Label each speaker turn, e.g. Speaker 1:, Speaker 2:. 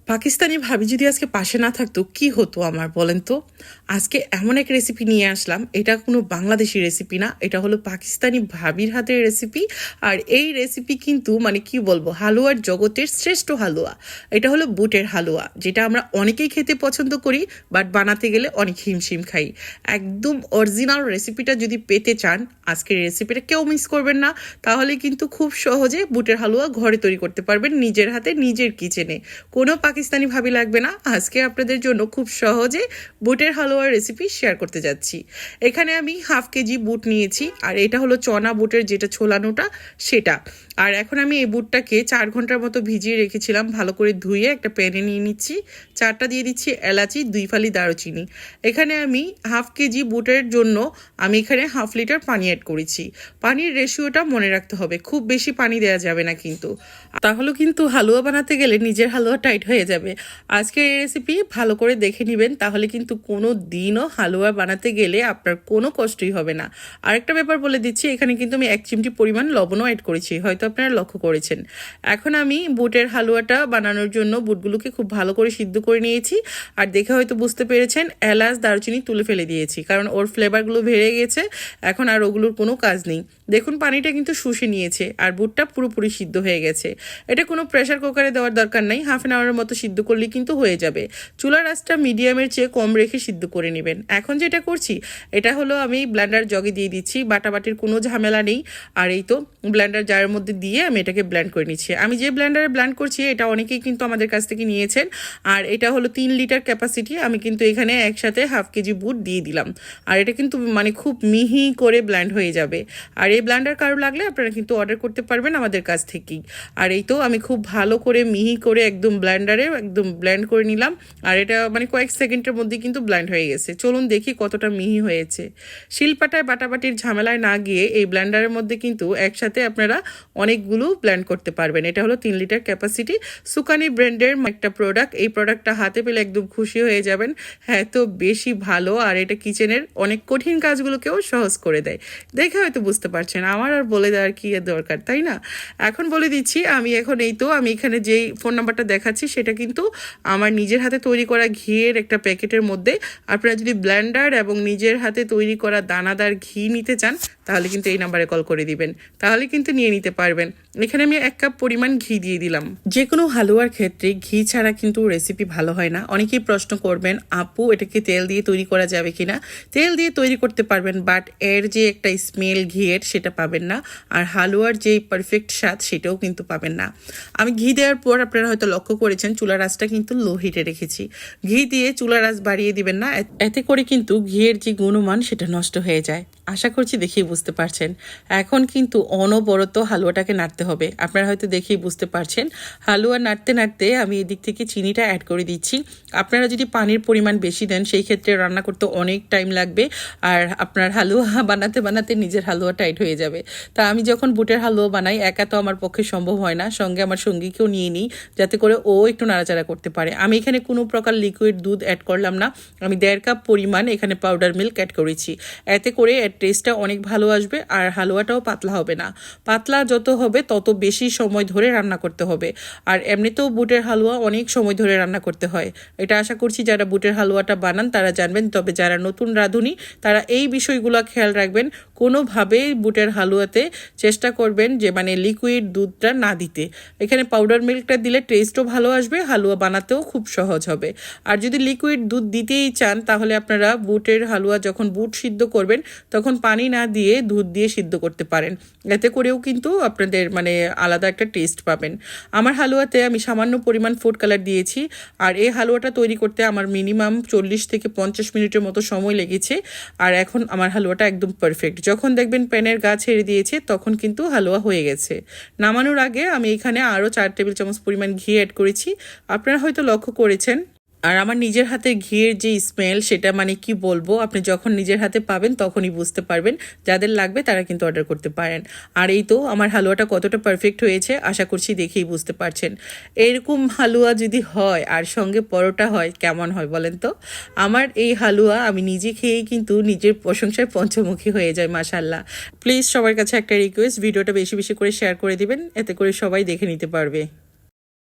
Speaker 1: পাকিস্তানি ভাবি যদি আজকে পাশে না থাকতো কি হতো আমার বলেন তো। আজকে এমন এক রেসিপি নিয়ে আসলাম, এটা কোনো বাংলাদেশি রেসিপি না, এটা হলো পাকিস্তানি ভাবির হাতের রেসিপি। আর এই রেসিপি কিন্তু মানে কি বলবো, হালুয়ার জগতের শ্রেষ্ঠ হালুয়া। এটা হলো বুটের হালুয়া, যেটা আমরা অনেকেই খেতে পছন্দ করি, বাট বানাতে গেলে অনেক হিমশিম খাই। একদম অরিজিনাল রেসিপিটা যদি পেতে চান, আজকের রেসিপিটা কেউ মিস করবেন না। তাহলে কিন্তু খুব সহজে বুটের হালুয়া ঘরে তৈরি করতে পারবেন, নিজের হাতে নিজের কিচেনে। কোনো পাকিস্তানি ভাবি লাগবে না। আজকে আপনাদের জন্য খুব সহজে বুটের হালুয়ার রেসিপি শেয়ার করতে যাচ্ছি। এখানে আমি 1/2 কেজি বুট নিয়েছি, আর এটা হলো চনা বুটের যেটা ছোলানোটা সেটা। আর এখন আমি এই বুটটাকে 4 ঘন্টার মতো ভিজিয়ে রেখেছিলাম, ভালো করে ধুয়ে একটা প্যানে নিয়ে নিচ্ছি। 4টা দিয়ে দিচ্ছি এলাচি, 2 ফালি দারুচিনি। এখানে আমি 1/2 কেজি বুটের জন্য আমি এখানে 1/2 লিটার পানি অ্যাড করেছি। পানির রেশিওটা মনে রাখতে হবে, খুব বেশি পানি দেওয়া যাবে না কিন্তু, তাহলে কিন্তু হালুয়া বানাতে গেলে নিজের হালুয়া টাইট হয়ে যাবে। আজকে এই রেসিপি ভালো করে দেখে নেবেন, তাহলে কিন্তু কোনো দিনও হালুয়া বানাতে গেলে আপনার কোনো কষ্টই হবে না। আরেকটা ব্যাপার বলে দিচ্ছি, এখানে কিন্তু আমি 1 চিমটি পরিমাণ লবণও অ্যাড করেছি, হয়তো আপনারা লক্ষ্য করেছেন। এখন আমি বুটের হালুয়াটা বানানোর জন্য বুটগুলোকে খুব ভালো করে সিদ্ধ করে নিয়েছি। আর দেখে হয়তো বুঝতে পেরেছেন, এলাচ দারুচিনি তুলে ফেলে দিয়েছি, কারণ ওর ফ্লেভারগুলো বেড়ে গেছে। এখন আর ওগুলোর কোনো কাজ নেই। দেখুন পানিটা কিন্তু শুষে নিয়েছে, আর বুটটা পুরোপুরি সিদ্ধ হয়ে গেছে। এটা কোনো প্রেশার কুকারে দেওয়ার দরকার নাই, 1/2 আওয়ারের মতো সিদ্ধ করলে কিন্তু হয়ে যাবে। চুলার আঁচটা মিডিয়ামের চেয়ে কম রেখে সিদ্ধ করে নেবেন। এখন যেটা করছি, এটা হলো আমি ব্লেন্ডার জগে দিয়ে দিচ্ছি, বাটাবাটির কোনো ঝামেলা নেই। আর এই তো ব্লেন্ডার জারের মধ্যে দিয়ে আমি এটাকে ব্লেন্ড করে নিচ্ছি। আমি যে ব্লেন্ডারে ব্লেন্ড করছি, এটা অনেকেই কিন্তু আমাদের কাছ থেকে নিয়েছেন। আর এটা হলো 3 লিটার ক্যাপাসিটি। আমি কিন্তু এখানে একসাথে 1/2 কেজি বুট দিয়ে দিলাম। আর এটা কিন্তু মানে খুব মিহি করে ব্লেন্ড হয়ে যাবে। আর এই ব্লেন্ডার কারো লাগলে আপনারা কিন্তু অর্ডার করতে পারবেন আমাদের কাছ থেকেই। আর এই তো আমি খুব ভালো করে মিহি করে একদম ব্লেন্ডারে একদম ব্লেন্ড করে নিলাম। আর এটা মানে কয়েক সেকেন্ডের মধ্যে কিন্তু ব্লেন্ড হয়ে গেছে। চলুন দেখি কতটা মিহি হয়েছে। শিলপাটায় বাটাবাটির ঝামেলায় না গিয়ে এই ব্লেন্ডারের মধ্যে কিন্তু একসাথে আপনারা অনেকগুলো ব্লেন্ড করতে পারবেন। এটা হলো 3 লিটার ক্যাপাসিটি, সুকানি ব্র্যান্ডের একটা প্রোডাক্ট। এই প্রোডাক্টটা হাতে পেলে একদম খুশি হয়ে যাবেন। হ্যাঁ, তো বেশি ভালো, আর এটা কিচেনের অনেক কঠিন কাজগুলোকেও সহজ করে দেয়। দেখে হয়তো বুঝতে পারছেন, আমার আর বলে দেওয়ার কি দরকার, তাই না? এখন বলে দিচ্ছি, আমি এখন এই তো আমি এখানে যেই ফোন নাম্বারটা দেখাচ্ছি, সেটা কিন্তু আমার নিজের হাতে তৈরি করা ঘিয়ের একটা প্যাকেটের মধ্যে। আপনারা যদি ব্লেন্ডার এবং নিজের হাতে তৈরি করা দানাদার ঘি নিতে চান, তাহলে কিন্তু এই নাম্বারে কল করে দিবেন, তাহলে কিন্তু নিয়ে নিতে পারবেন। এখানে আমি 1 কাপ পরিমাণ ঘি দিয়ে দিলাম। যে কোনো হালুয়ার ক্ষেত্রে ঘি ছাড়া কিন্তু রেসিপি ভালো হয় না। অনেকেই প্রশ্ন করবেন, আপু এটাকে তেল দিয়ে তৈরি করা যাবে কিনা? তেল দিয়ে তৈরি করতে পারবেন, বাট এর যে একটা স্মেল ঘিয়ের, সেটা পাবেন না। আর হালুয়ার যে পারফেক্ট স্বাদ, সেটাও কিন্তু পাবেন না। আমি ঘি দেওয়ার পর আপনারা হয়তো লক্ষ্য করেছেন, চুলার আঁচটা কিন্তু লো হিটে রেখেছি। ঘি দিয়ে চুলার আঁচ বাড়িয়ে দিবেন না, এতে করে কিন্তু ঘিয়ের যে গুণমান সেটা নষ্ট হয়ে যায়। আশা করছি দেখেই বুঝতে পারছেন। এখন কিন্তু অনবরত হালুয়াটাকে নাড়তে হবে। আপনারা হয়তো দেখেই বুঝতে পারছেন, হালুয়া নাড়তে নাড়তে আমি এদিক থেকে চিনিটা অ্যাড করে দিচ্ছি। আপনারা যদি পানির পরিমাণ বেশি দেন, সেই ক্ষেত্রে রান্না করতে অনেক টাইম লাগবে, আর আপনার হালুয়া বানাতে বানাতে নিজের হালুয়া টাইট হয়ে যাবে। তা আমি যখন বুটের হালুয়া বানাই, একা তো আমার পক্ষে সম্ভব হয় না, সঙ্গে আমার সঙ্গীকেও নিয়ে নিই, যাতে করে ও একটু নাড়াচাড়া করতে পারে। আমি এখানে কোনো প্রকার লিকুইড দুধ অ্যাড করলাম না। আমি 1.5 কাপ পরিমাণ এখানে পাউডার মিল্ক অ্যাড করেছি। এতে করে এর টেস্টটা অনেক ভালো আসবে, আর হালুয়াটাও পাতলা হবে না। পাতলা যত হবে তত বেশি সময় ধরে রান্না করতে হবে। আর এমনিতেও বুটের হালুয়া অনেক সময় ধরে রান্না করতে হয়। এটা আশা করছি যারা বুটের হালুয়াটা বানান তারা জানবেন। তবে যারা নতুন রাঁধুনি, তারা এই বিষয়গুলো খেয়াল রাখবেন। কোনোভাবেই বুটের হালুয়াতে চেষ্টা করবেন যে মানে লিকুইড দুধটা না দিতে। এখানে পাউডার মিল্কটা দিলে টেস্টও ভালো আসবে, হালুয়া বানাতেও খুব সহজ হবে। আর যদি লিকুইড দুধ দিতেই চান, তাহলে আপনারা বুটের হালুয়া যখন বুট সিদ্ধ করবেন, তখন পানি না দিয়ে দুধ দিয়ে সিদ্ধ করতে পারেন। এতে করেও কিন্তু আপনাদের মানে আলাদা একটা টেস্ট পাবেন। আমার হালুয়াতে আমি সামান্য পরিমাণ ফুড কালার দিয়েছি। আর এই হালুয়াটা তৈরি করতে আমার মিনিমাম 40 থেকে 50 মিনিটের মতো সময় লেগেছে। আর এখন আমার হালুয়াটা একদম পারফেক্ট। যখন দেখবেন প্যানের গা ছেড়ে দিয়েছে, তখন কিন্তু হালুয়া হয়ে গেছে। নামানোর আগে আমি এখানে আরও 4 টেবিল চামচ পরিমাণ ঘি অ্যাড করেছি। আপনারা হয়তো লক্ষ্য করেছেন। আর আমার নিজের হাতে ঘিয়ের যে স্মেল, সেটা মানে কি বলবো, আপনি যখন নিজের হাতে পাবেন তখনই বুঝতে পারবেন। যাদের লাগবে তারা কিন্তু অর্ডার করতে পারেন। আর এই তো আমার হালুয়াটা কতটা পারফেক্ট হয়েছে, আশা করছি দেখেই বুঝতে পারছেন। এরকম হালুয়া যদি হয় আর সঙ্গে পরোটা হয়, কেমন হয় বলেন তো? আমার এই হালুয়া আমি নিজে খেয়েই কিন্তু নিজের প্রশংসায় পঞ্চমুখী হয়ে যায়, মাশাআল্লাহ। প্লিজ সবার কাছে একটা রিকোয়েস্ট, ভিডিওটা বেশি বেশি করে শেয়ার করে দিবেন, এতে করে সবাই দেখে নিতে পারবে।